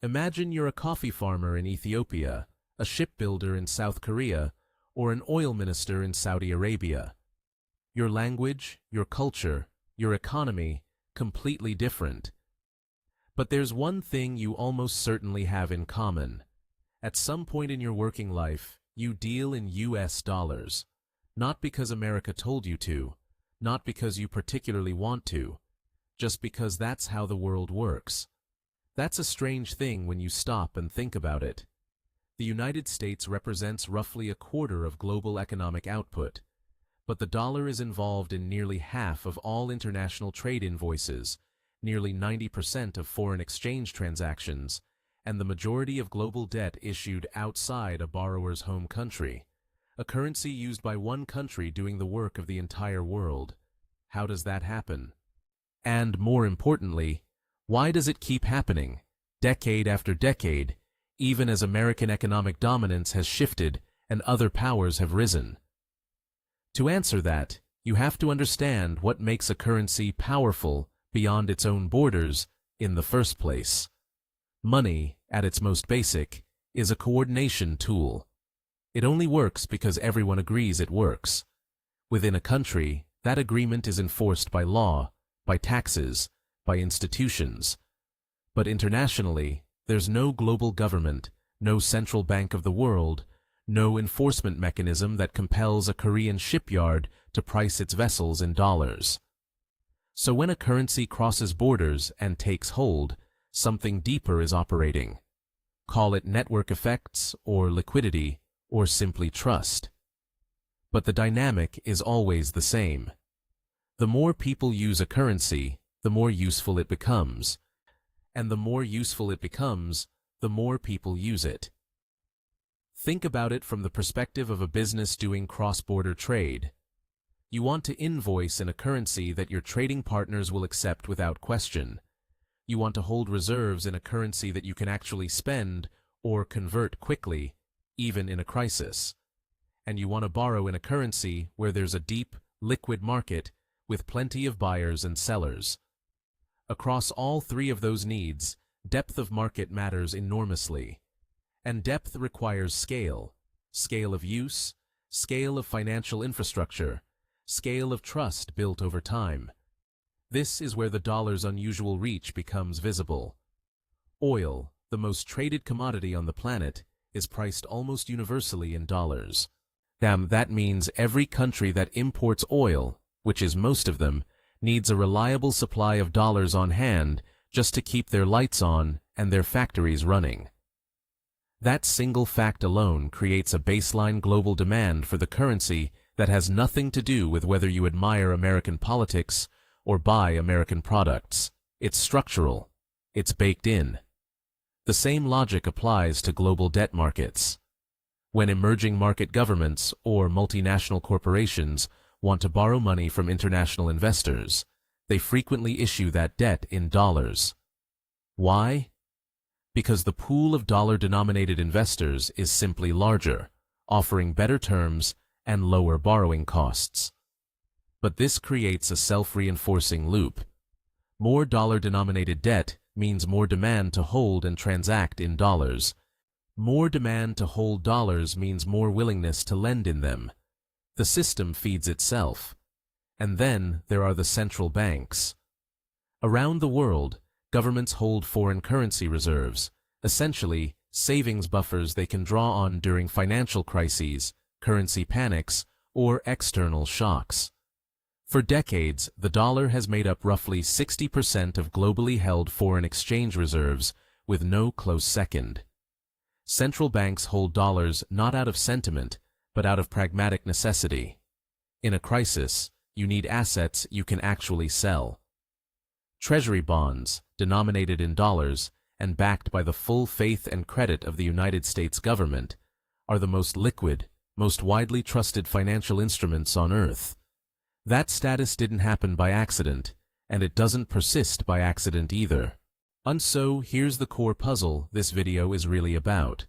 Imagine you're a coffee farmer in Ethiopia, a shipbuilder in South Korea, or an oil minister in Saudi Arabia. Your language, your culture, your economy, completely different. But there's one thing you almost certainly have in common. At some point in your working life, you deal in US dollars. Not because America told you to, not because you particularly want to, just because that's how the world works. That's a strange thing when you stop and think about it. The United States represents roughly a quarter of global economic output, but the dollar is involved in nearly half of all international trade invoices, nearly 90% of foreign exchange transactions, and the majority of global debt issued outside a borrower's home country, a currency used by one country doing the work of the entire world. How does that happen? And more importantly, why does it keep happening, decade after decade, even as American economic dominance has shifted and other powers have risen? To answer that, you have to understand what makes a currency powerful beyond its own borders in the first place. Money, at its most basic, is a coordination tool. It only works because everyone agrees it works. Within a country, that agreement is enforced by law, by taxes, by institutions. But internationally, there's no global government, no central bank of the world, no enforcement mechanism that compels a Korean shipyard to price its vessels in dollars. So when a currency crosses borders and takes hold, something deeper is operating. Call it network effects, or liquidity, or simply trust. But the dynamic is always the same. The more people use a currency, the more useful it becomes. And the more useful it becomes, the more people use it. Think about it from the perspective of a business doing cross-border trade. You want to invoice in a currency that your trading partners will accept without question. You want to hold reserves in a currency that you can actually spend or convert quickly, even in a crisis. And you want to borrow in a currency where there's a deep, liquid market with plenty of buyers and sellers. Across all three of those needs, depth of market matters enormously. And depth requires scale of use, scale of financial infrastructure, scale of trust built over time. This is where the dollar's unusual reach becomes visible. Oil, the most traded commodity on the planet, is priced almost universally in dollars. That means every country that imports oil, which is most of them, needs a reliable supply of dollars on hand just to keep their lights on and their factories running. That single fact alone creates a baseline global demand for the currency that has nothing to do with whether you admire American politics or buy American products. It's structural. It's baked in. The same logic applies to global debt markets. When emerging market governments or multinational corporations want to borrow money from international investors, they frequently issue that debt in dollars. Why? Because the pool of dollar-denominated investors is simply larger, offering better terms and lower borrowing costs. But this creates a self-reinforcing loop. More dollar-denominated debt means more demand to hold and transact in dollars. More demand to hold dollars means more willingness to lend in them. The system feeds itself. And then there are the central banks. Around the world, governments hold foreign currency reserves, essentially savings buffers they can draw on during financial crises, currency panics, or external shocks. For decades, the dollar has made up roughly 60% of globally held foreign exchange reserves, with no close second. Central banks hold dollars not out of sentiment, but out of pragmatic necessity. In a crisis, you need assets you can actually sell. Treasury bonds, denominated in dollars and backed by the full faith and credit of the United States government, are the most liquid, most widely trusted financial instruments on Earth. That status didn't happen by accident, and it doesn't persist by accident either. And so, here's the core puzzle this video is really about.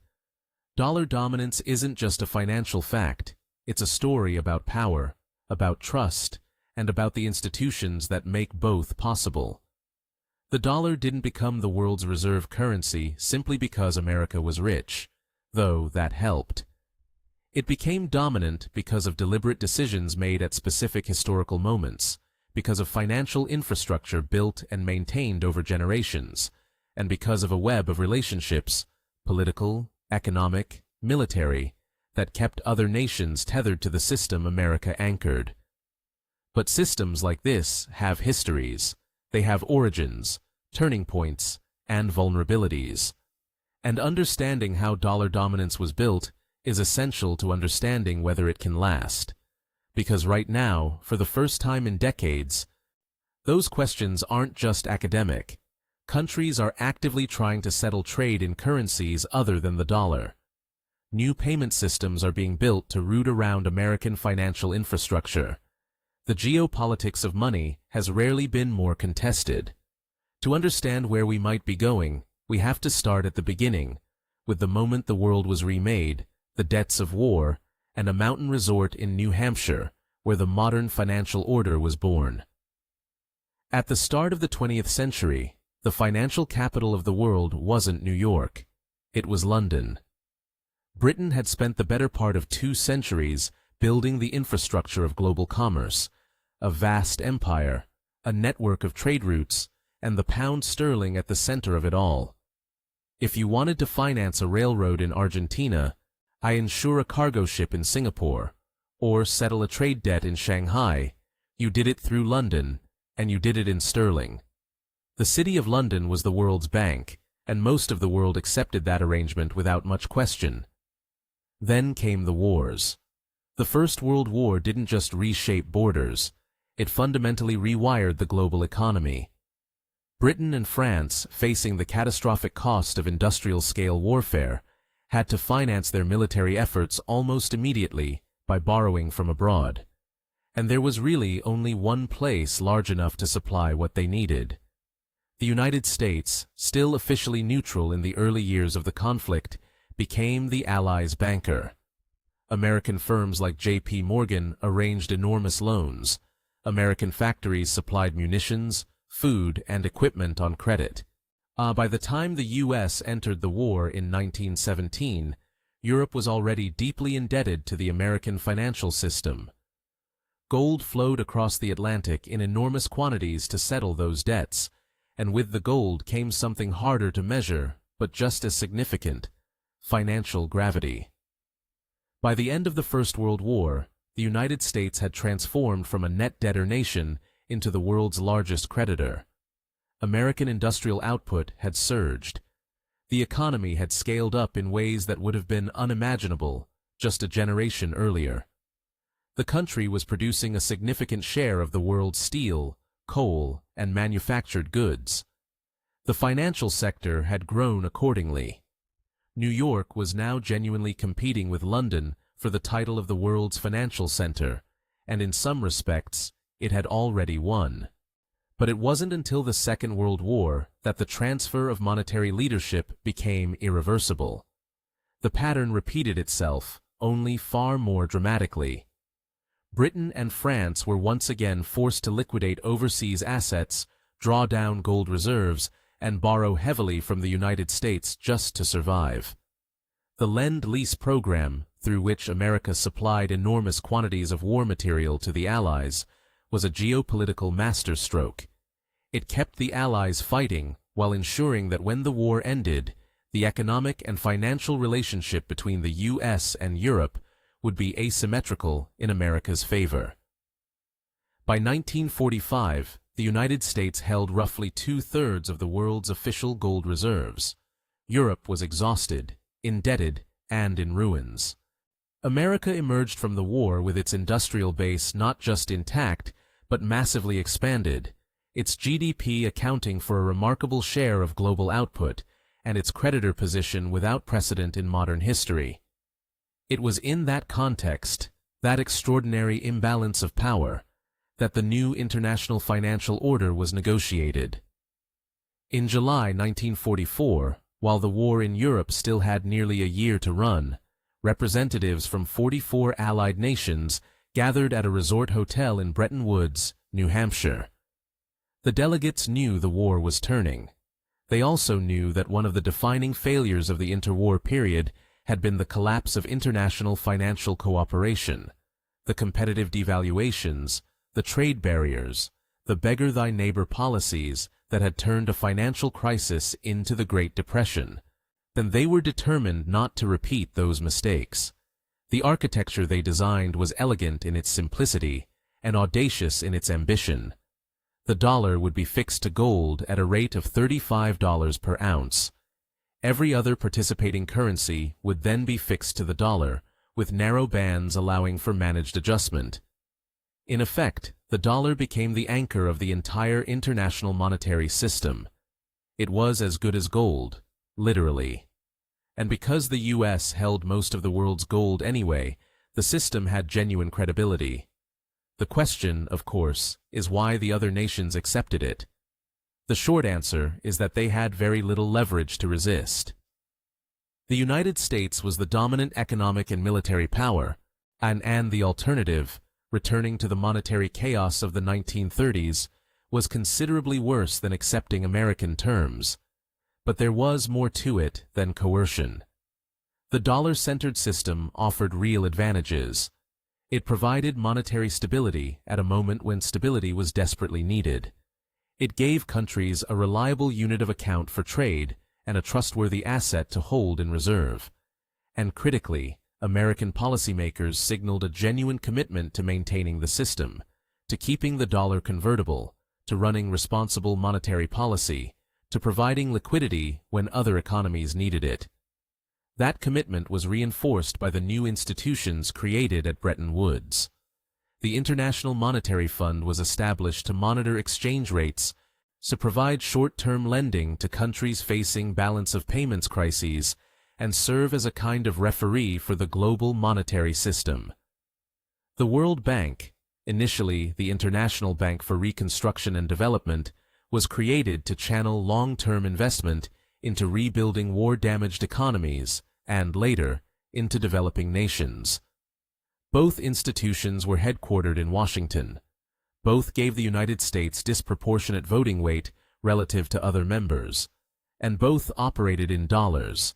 Dollar dominance isn't just a financial fact, it's a story about power, about trust, and about the institutions that make both possible. The dollar didn't become the world's reserve currency simply because America was rich, though that helped. It became dominant because of deliberate decisions made at specific historical moments, because of financial infrastructure built and maintained over generations, and because of a web of relationships, political, economic, military, that kept other nations tethered to the system America anchored. But systems like this have histories. They have origins, turning points, and vulnerabilities. And understanding how dollar dominance was built is essential to understanding whether it can last. Because right now, for the first time in decades, those questions aren't just academic. Countries are actively trying to settle trade in currencies other than the dollar. New payment systems are being built to root around American financial infrastructure. The geopolitics of money has rarely been more contested. To understand where we might be going, we have to start at the beginning, with the moment the world was remade, the debts of war, and a mountain resort in New Hampshire, where the modern financial order was born. At the start of the 20th century, the financial capital of the world wasn't New York. It was London. Britain had spent the better part of 2 centuries building the infrastructure of global commerce, a vast empire, a network of trade routes, and the pound sterling at the center of it all. If you wanted to finance a railroad in Argentina, insure a cargo ship in Singapore, or settle a trade debt in Shanghai, you did it through London, and you did it in sterling. The City of London was the world's bank, and most of the world accepted that arrangement without much question. Then came the wars. The First World War didn't just reshape borders, it fundamentally rewired the global economy. Britain and France, facing the catastrophic cost of industrial-scale warfare, had to finance their military efforts almost immediately by borrowing from abroad. And there was really only one place large enough to supply what they needed. The United States, still officially neutral in the early years of the conflict, became the Allies' banker. American firms like J.P. Morgan arranged enormous loans. American factories supplied munitions, food, and equipment on credit. By the time the U.S. entered the war in 1917, Europe was already deeply indebted to the American financial system. Gold flowed across the Atlantic in enormous quantities to settle those debts, and with the gold came something harder to measure, but just as significant: financial gravity. By the end of the First World War, the United States had transformed from a net debtor nation into the world's largest creditor. American industrial output had surged. The economy had scaled up in ways that would have been unimaginable just a generation earlier. The country was producing a significant share of the world's steel, coal, and manufactured goods. The financial sector had grown accordingly. New York was now genuinely competing with London for the title of the world's financial center, and in some respects, it had already won. But it wasn't until the Second World War that the transfer of monetary leadership became irreversible. The pattern repeated itself, only far more dramatically. Britain and France were once again forced to liquidate overseas assets, draw down gold reserves, and borrow heavily from the United States just to survive. The Lend-Lease program, through which America supplied enormous quantities of war material to the Allies, was a geopolitical masterstroke. It kept the Allies fighting while ensuring that when the war ended, the economic and financial relationship between the U.S. and Europe would be asymmetrical in America's favor. By 1945, the United States held roughly 2/3 of the world's official gold reserves. Europe was exhausted, indebted, and in ruins. America emerged from the war with its industrial base not just intact, but massively expanded, its GDP accounting for a remarkable share of global output, and its creditor position without precedent in modern history. It was in that context, that extraordinary imbalance of power, that the new international financial order was negotiated. In July 1944, while the war in Europe still had nearly a year to run, representatives from 44 Allied nations gathered at a resort hotel in Bretton Woods, New Hampshire. The delegates knew the war was turning. They also knew that one of the defining failures of the interwar period had been the collapse of international financial cooperation, the competitive devaluations, the trade barriers, the beggar-thy-neighbor policies that had turned a financial crisis into the Great Depression. Then they were determined not to repeat those mistakes. The architecture they designed was elegant in its simplicity and audacious in its ambition. The dollar would be fixed to gold at a rate of $35 per ounce. Every other participating currency would then be fixed to the dollar, with narrow bands allowing for managed adjustment. In effect, the dollar became the anchor of the entire international monetary system. It was as good as gold, literally. And because the U.S. held most of the world's gold anyway, the system had genuine credibility. The question, of course, is why the other nations accepted it. The short answer is that they had very little leverage to resist. The United States was the dominant economic and military power, and the alternative, returning to the monetary chaos of the 1930s, was considerably worse than accepting American terms. But there was more to it than coercion. The dollar-centered system offered real advantages. It provided monetary stability at a moment when stability was desperately needed. It gave countries a reliable unit of account for trade and a trustworthy asset to hold in reserve. And critically, American policymakers signaled a genuine commitment to maintaining the system, to keeping the dollar convertible, to running responsible monetary policy, to providing liquidity when other economies needed it. That commitment was reinforced by the new institutions created at Bretton Woods. The International Monetary Fund was established to monitor exchange rates, to provide short-term lending to countries facing balance of payments crises, and serve as a kind of referee for the global monetary system. The World Bank, initially the International Bank for Reconstruction and Development, was created to channel long-term investment into rebuilding war-damaged economies and, later, into developing nations. Both institutions were headquartered in Washington. Both gave the United States disproportionate voting weight relative to other members, and both operated in dollars.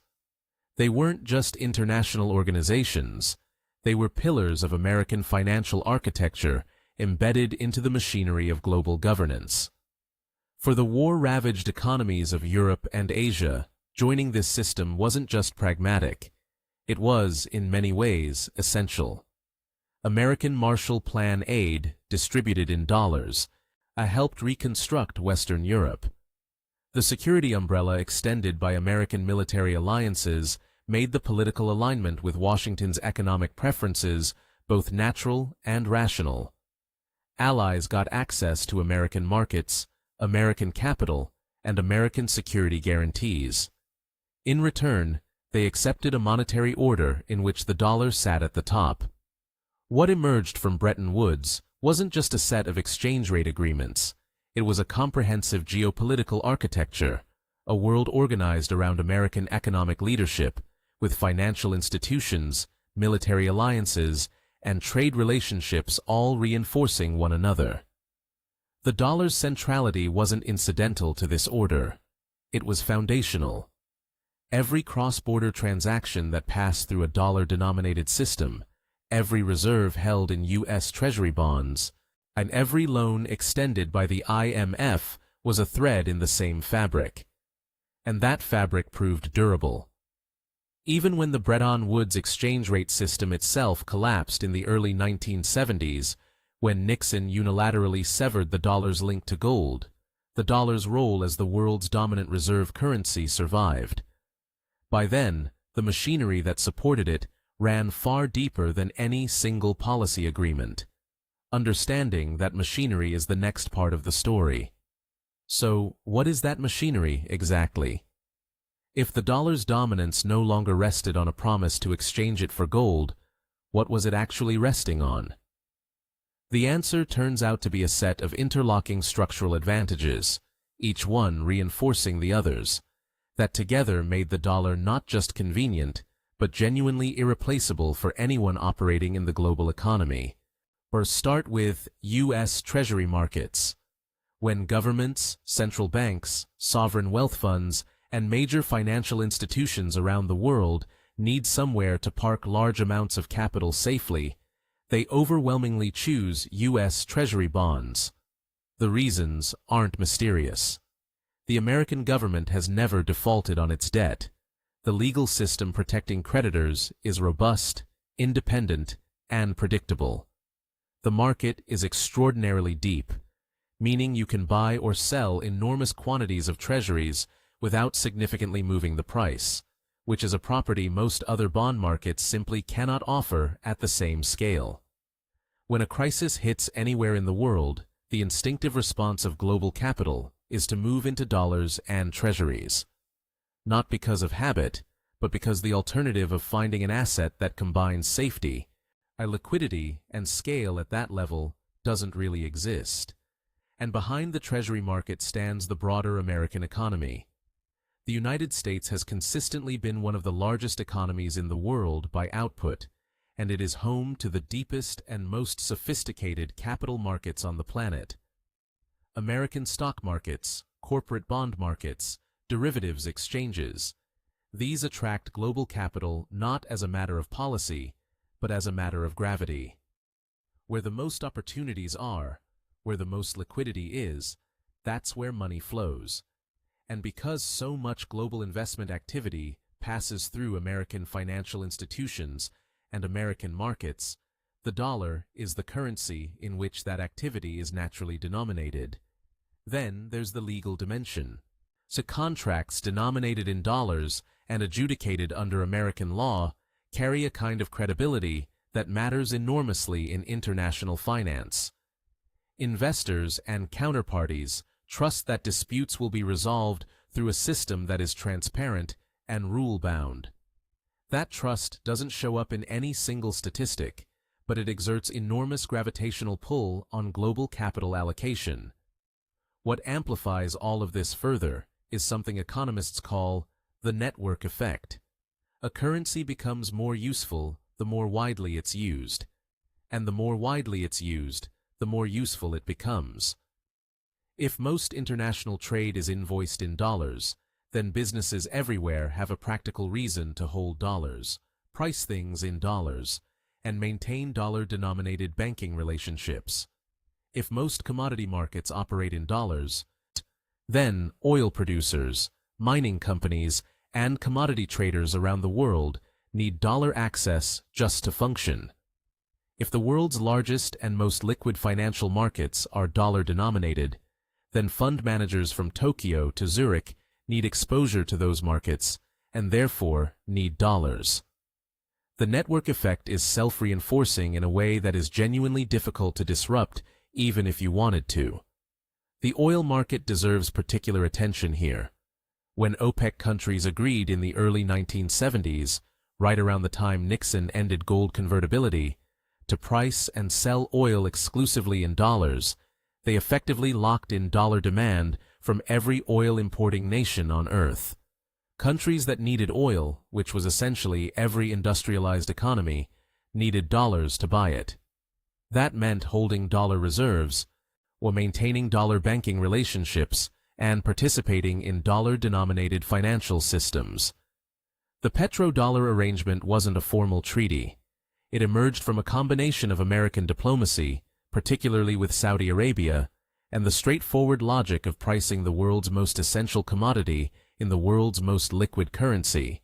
They weren't just international organizations, they were pillars of American financial architecture embedded into the machinery of global governance. For the war-ravaged economies of Europe and Asia, joining this system wasn't just pragmatic. It was, in many ways, essential. American Marshall Plan aid, distributed in dollars, helped reconstruct Western Europe. The security umbrella extended by American military alliances made the political alignment with Washington's economic preferences both natural and rational. Allies got access to American markets, American capital, and American security guarantees. In return, they accepted a monetary order in which the dollar sat at the top. What emerged from Bretton Woods wasn't just a set of exchange rate agreements. It was a comprehensive geopolitical architecture, a world organized around American economic leadership, with financial institutions, military alliances, and trade relationships all reinforcing one another. The dollar's centrality wasn't incidental to this order. It was foundational. Every cross-border transaction that passed through a dollar-denominated system, every reserve held in U.S. Treasury bonds, and every loan extended by the IMF was a thread in the same fabric. And that fabric proved durable. Even when the Bretton Woods exchange rate system itself collapsed in the early 1970s, when Nixon unilaterally severed the dollar's link to gold, the dollar's role as the world's dominant reserve currency survived. By then, the machinery that supported it ran far deeper than any single policy agreement. Understanding that machinery is the next part of the story. So, what is that machinery exactly? If the dollar's dominance no longer rested on a promise to exchange it for gold, what was it actually resting on? The answer turns out to be a set of interlocking structural advantages, each one reinforcing the others, that together made the dollar not just convenient, but genuinely irreplaceable for anyone operating in the global economy. Or start with U.S. Treasury markets. When governments, central banks, sovereign wealth funds, and major financial institutions around the world need somewhere to park large amounts of capital safely, they overwhelmingly choose U.S. Treasury bonds. The reasons aren't mysterious. The American government has never defaulted on its debt. The legal system protecting creditors is robust, independent, and predictable. The market is extraordinarily deep, meaning you can buy or sell enormous quantities of treasuries without significantly moving the price, which is a property most other bond markets simply cannot offer at the same scale. When a crisis hits anywhere in the world, the instinctive response of global capital is to move into dollars and treasuries. Not because of habit, but because the alternative of finding an asset that combines safety, liquidity, and scale at that level doesn't really exist. And behind the treasury market stands the broader American economy. The United States has consistently been one of the largest economies in the world by output, and it is home to the deepest and most sophisticated capital markets on the planet. American stock markets, corporate bond markets, derivatives exchanges. These attract global capital not as a matter of policy, but as a matter of gravity. Where the most opportunities are, where the most liquidity is, that's where money flows. And because so much global investment activity passes through American financial institutions and American markets, the dollar is the currency in which that activity is naturally denominated. Then there's the legal dimension. So contracts denominated in dollars and adjudicated under American law carry a kind of credibility that matters enormously in international finance. Investors and counterparties trust that disputes will be resolved through a system that is transparent and rule-bound. That trust doesn't show up in any single statistic, but it exerts enormous gravitational pull on global capital allocation. What amplifies all of this further is something economists call the network effect. A currency becomes more useful the more widely it's used, and the more widely it's used, the more useful it becomes. If most international trade is invoiced in dollars, then businesses everywhere have a practical reason to hold dollars, price things in dollars, and maintain dollar-denominated banking relationships. If most commodity markets operate in dollars, then oil producers, mining companies, and commodity traders around the world need dollar access just to function. If the world's largest and most liquid financial markets are dollar-denominated, then fund managers from Tokyo to Zurich need exposure to those markets and therefore need dollars. The network effect is self-reinforcing in a way that is genuinely difficult to disrupt even if you wanted to. The oil market deserves particular attention here. When OPEC countries agreed in the early 1970s, right around the time Nixon ended gold convertibility, to price and sell oil exclusively in dollars, they effectively locked in dollar demand from every oil-importing nation on Earth. Countries that needed oil, which was essentially every industrialized economy, needed dollars to buy it. That meant holding dollar reserves, or maintaining dollar banking relationships, and participating in dollar-denominated financial systems. The petrodollar arrangement wasn't a formal treaty. It emerged from a combination of American diplomacy, particularly with Saudi Arabia, and the straightforward logic of pricing the world's most essential commodity in the world's most liquid currency.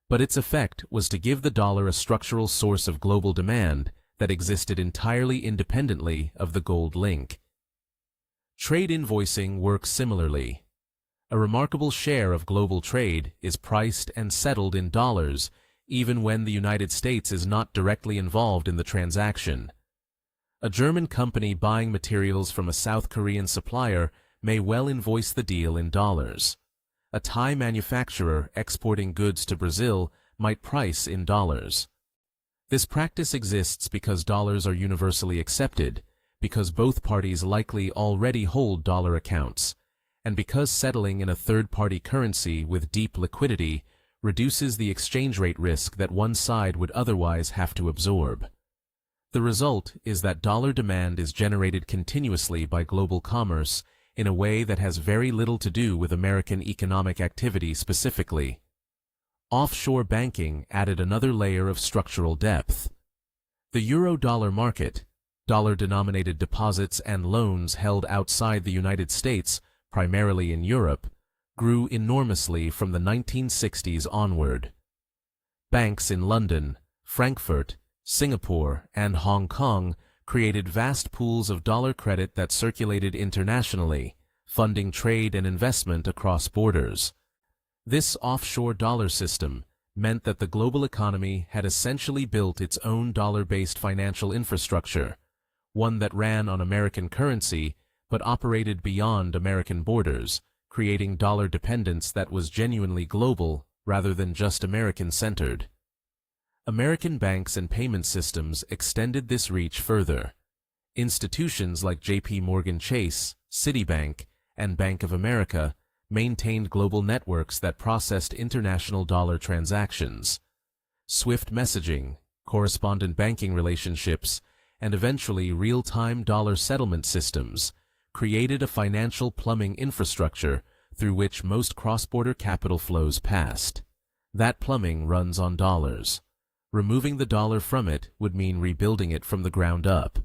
But its effect was to give the dollar a structural source of global demand that existed entirely independently of the gold link. Trade invoicing works similarly. A remarkable share of global trade is priced and settled in dollars, even when the United States is not directly involved in the transaction. A German company buying materials from a South Korean supplier may well invoice the deal in dollars. A Thai manufacturer exporting goods to Brazil might price in dollars. This practice exists because dollars are universally accepted, because both parties likely already hold dollar accounts, and because settling in a third-party currency with deep liquidity reduces the exchange rate risk that one side would otherwise have to absorb. The result is that dollar demand is generated continuously by global commerce in a way that has very little to do with American economic activity specifically. Offshore banking added another layer of structural depth. The euro-dollar market, dollar-denominated deposits and loans held outside the United States, primarily in Europe, grew enormously from the 1960s onward. Banks in London, Frankfurt, Singapore, and Hong Kong created vast pools of dollar credit that circulated internationally, funding trade and investment across borders. This offshore dollar system meant that the global economy had essentially built its own dollar-based financial infrastructure, one that ran on American currency but operated beyond American borders, creating dollar dependence that was genuinely global rather than just American-centered. American banks and payment systems extended this reach further. Institutions like J.P. Morgan Chase, Citibank, and Bank of America maintained global networks that processed international dollar transactions. Swift messaging, correspondent banking relationships, and eventually real-time dollar settlement systems created a financial plumbing infrastructure through which most cross-border capital flows passed. That plumbing runs on dollars. Removing the dollar from it would mean rebuilding it from the ground up.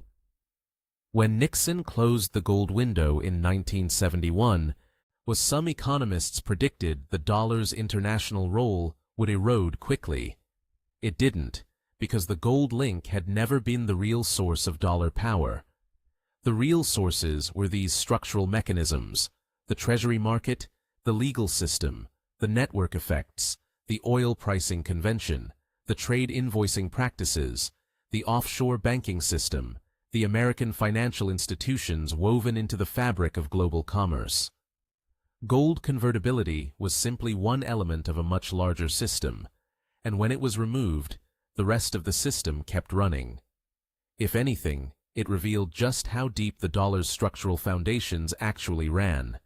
When Nixon closed the gold window in 1971, some economists predicted the dollar's international role would erode quickly. It didn't, because the gold link had never been the real source of dollar power. The real sources were these structural mechanisms: the treasury market, the legal system, the network effects, the oil pricing convention, the trade invoicing practices, the offshore banking system, the American financial institutions woven into the fabric of global commerce. Gold convertibility was simply one element of a much larger system, and when it was removed, the rest of the system kept running. If anything, it revealed just how deep the dollar's structural foundations actually ran.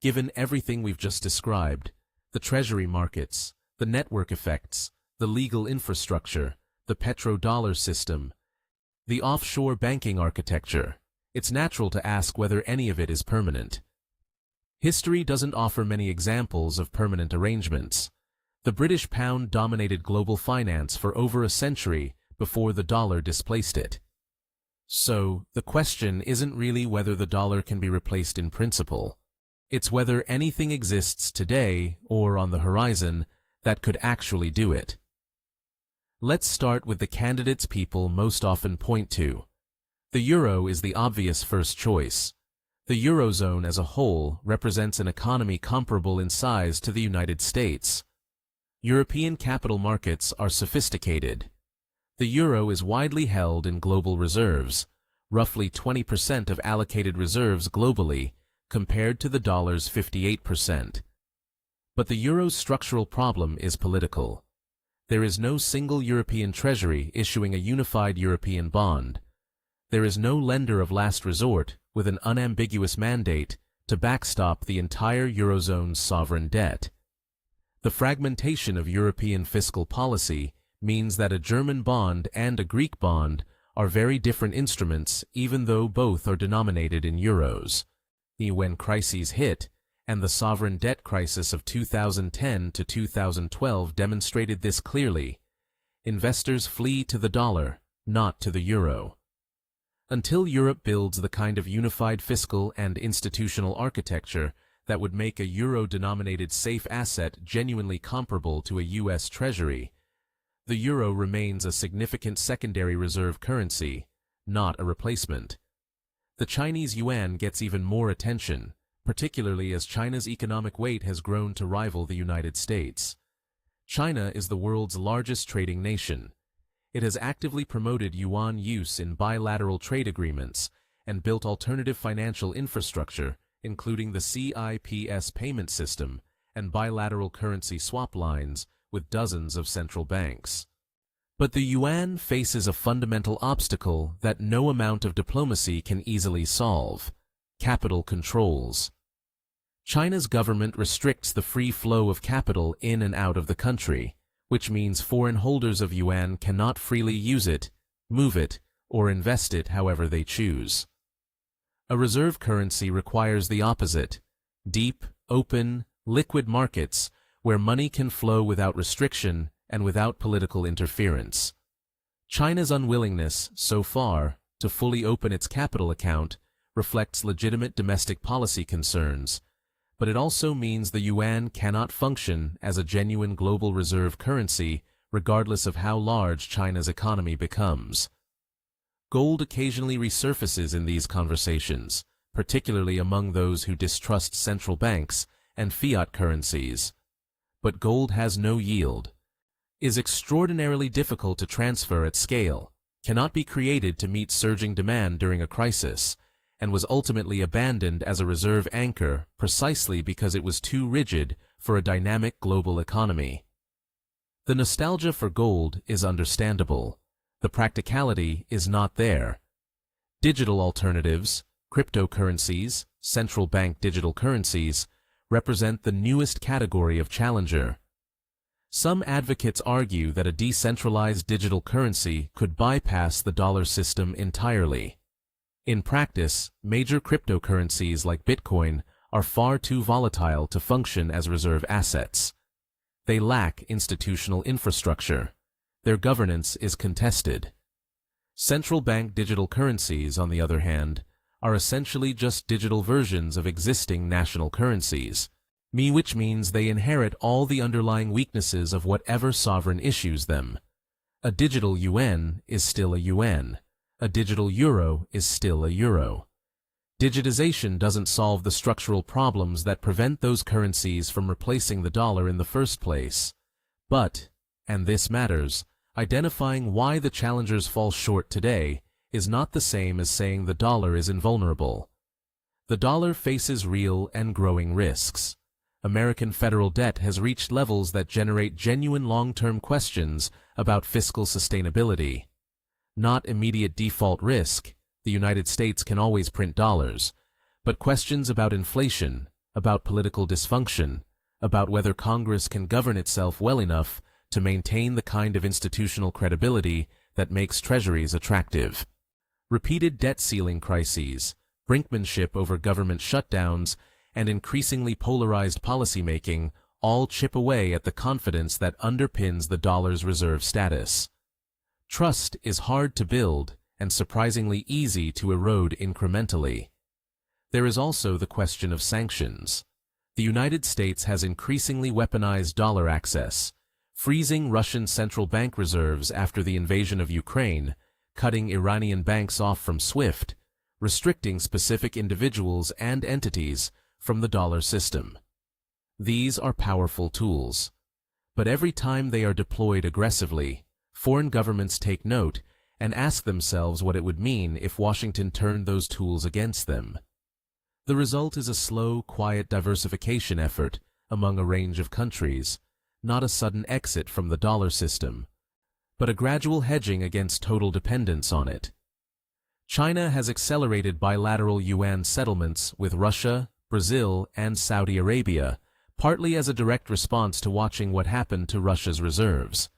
Given everything we've just described, the treasury markets, the network effects, the legal infrastructure, the petrodollar system, the offshore banking architecture, it's natural to ask whether any of it is permanent. History doesn't offer many examples of permanent arrangements. The British pound dominated global finance for over a century before the dollar displaced it. So, the question isn't really whether the dollar can be replaced in principle. It's whether anything exists today or on the horizon that could actually do it. Let's start with the candidates people most often point to. The euro is the obvious first choice. The eurozone as a whole represents an economy comparable in size to the United States. European capital markets are sophisticated. The euro is widely held in global reserves, roughly 20% of allocated reserves globally, compared to the dollar's 58%. But the euro's structural problem is political. There is no single European treasury issuing a unified European bond. There is no lender of last resort with an unambiguous mandate to backstop the entire Eurozone's sovereign debt. The fragmentation of European fiscal policy means that a German bond and a Greek bond are very different instruments, even though both are denominated in euros. When crises hit, and the sovereign debt crisis of 2010 to 2012 demonstrated this clearly, investors flee to the dollar, not to the euro. Until Europe builds the kind of unified fiscal and institutional architecture that would make a euro-denominated safe asset genuinely comparable to a U.S. Treasury, the euro remains a significant secondary reserve currency, not a replacement. The Chinese yuan gets even more attention, particularly as China's economic weight has grown to rival the United States. China is the world's largest trading nation. It has actively promoted yuan use in bilateral trade agreements and built alternative financial infrastructure, including the CIPS payment system and bilateral currency swap lines with dozens of central banks. But the yuan faces a fundamental obstacle that no amount of diplomacy can easily solve: capital controls. China's government restricts the free flow of capital in and out of the country, which means foreign holders of yuan cannot freely use it, move it, or invest it however they choose. A reserve currency requires the opposite: deep, open, liquid markets where money can flow without restriction and without political interference. China's unwillingness, so far, to fully open its capital account reflects legitimate domestic policy concerns, but it also means the yuan cannot function as a genuine global reserve currency regardless of how large China's economy becomes. Gold occasionally resurfaces in these conversations, particularly among those who distrust central banks and fiat currencies. But gold has no yield, is extraordinarily difficult to transfer at scale, cannot be created to meet surging demand during a crisis, and was ultimately abandoned as a reserve anchor precisely because it was too rigid for a dynamic global economy. The nostalgia for gold is understandable. The practicality is not there. Digital alternatives, cryptocurrencies, central bank digital currencies, represent the newest category of challenger. Some advocates argue that a decentralized digital currency could bypass the dollar system entirely. In practice, major cryptocurrencies like Bitcoin are far too volatile to function as reserve assets. They lack institutional infrastructure. Their governance is contested. Central bank digital currencies, on the other hand, are essentially just digital versions of existing national currencies, which means they inherit all the underlying weaknesses of whatever sovereign issues them. A digital yuan is still a yuan. A digital euro is still a euro. Digitization doesn't solve the structural problems that prevent those currencies from replacing the dollar in the first place. But, and this matters, identifying why the challengers fall short today is not the same as saying the dollar is invulnerable. The dollar faces real and growing risks. American federal debt has reached levels that generate genuine long-term questions about fiscal sustainability. Not immediate default risk. The United States can always print dollars, but questions about inflation, about political dysfunction, about whether Congress can govern itself well enough to maintain the kind of institutional credibility that makes treasuries attractive. Repeated debt ceiling crises, brinkmanship over government shutdowns, and increasingly polarized policymaking all chip away at the confidence that underpins the dollar's reserve status. Trust is hard to build and surprisingly easy to erode incrementally. There is also the question of sanctions. The United States has increasingly weaponized dollar access, freezing Russian central bank reserves after the invasion of Ukraine, cutting Iranian banks off from SWIFT, restricting specific individuals and entities from the dollar system. These are powerful tools. But every time they are deployed aggressively, foreign governments take note and ask themselves what it would mean if Washington turned those tools against them. The result is a slow, quiet diversification effort among a range of countries, not a sudden exit from the dollar system, but a gradual hedging against total dependence on it. China has accelerated bilateral yuan settlements with Russia, Brazil, and Saudi Arabia, partly as a direct response to watching what happened to Russia's reserves.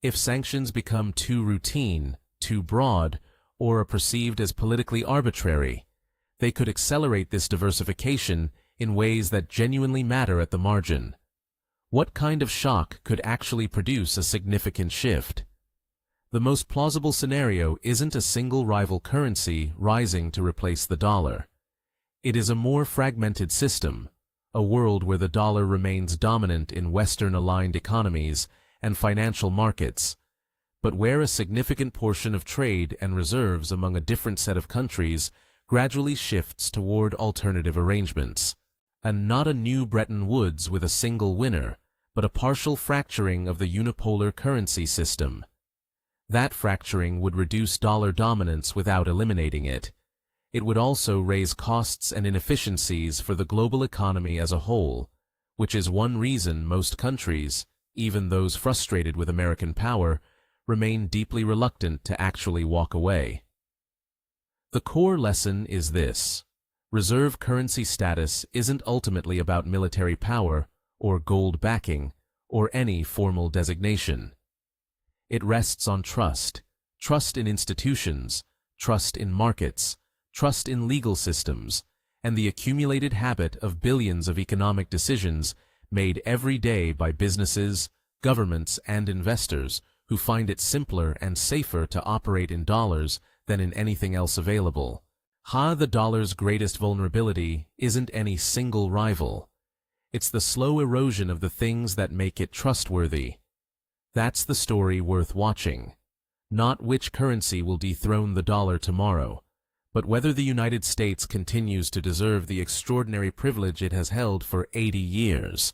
If sanctions become too routine, too broad, or are perceived as politically arbitrary, they could accelerate this diversification in ways that genuinely matter at the margin. What kind of shock could actually produce a significant shift? The most plausible scenario isn't a single rival currency rising to replace the dollar. It is a more fragmented system, a world where the dollar remains dominant in Western-aligned economies and financial markets, but where a significant portion of trade and reserves among a different set of countries gradually shifts toward alternative arrangements. And not a new Bretton Woods with a single winner, but a partial fracturing of the unipolar currency system. That fracturing would reduce dollar dominance without eliminating it. It would also raise costs and inefficiencies for the global economy as a whole, which is one reason most countries, even those frustrated with American power, remain deeply reluctant to actually walk away. The core lesson is this: reserve currency status isn't ultimately about military power or gold backing or any formal designation. It rests on trust, trust in institutions, trust in markets, trust in legal systems, and the accumulated habit of billions of economic decisions made every day by businesses, governments, and investors who find it simpler and safer to operate in dollars than in anything else available. The dollar's greatest vulnerability isn't any single rival. It's the slow erosion of the things that make it trustworthy. That's the story worth watching. Not which currency will dethrone the dollar tomorrow, but whether the United States continues to deserve the extraordinary privilege it has held for 80 years.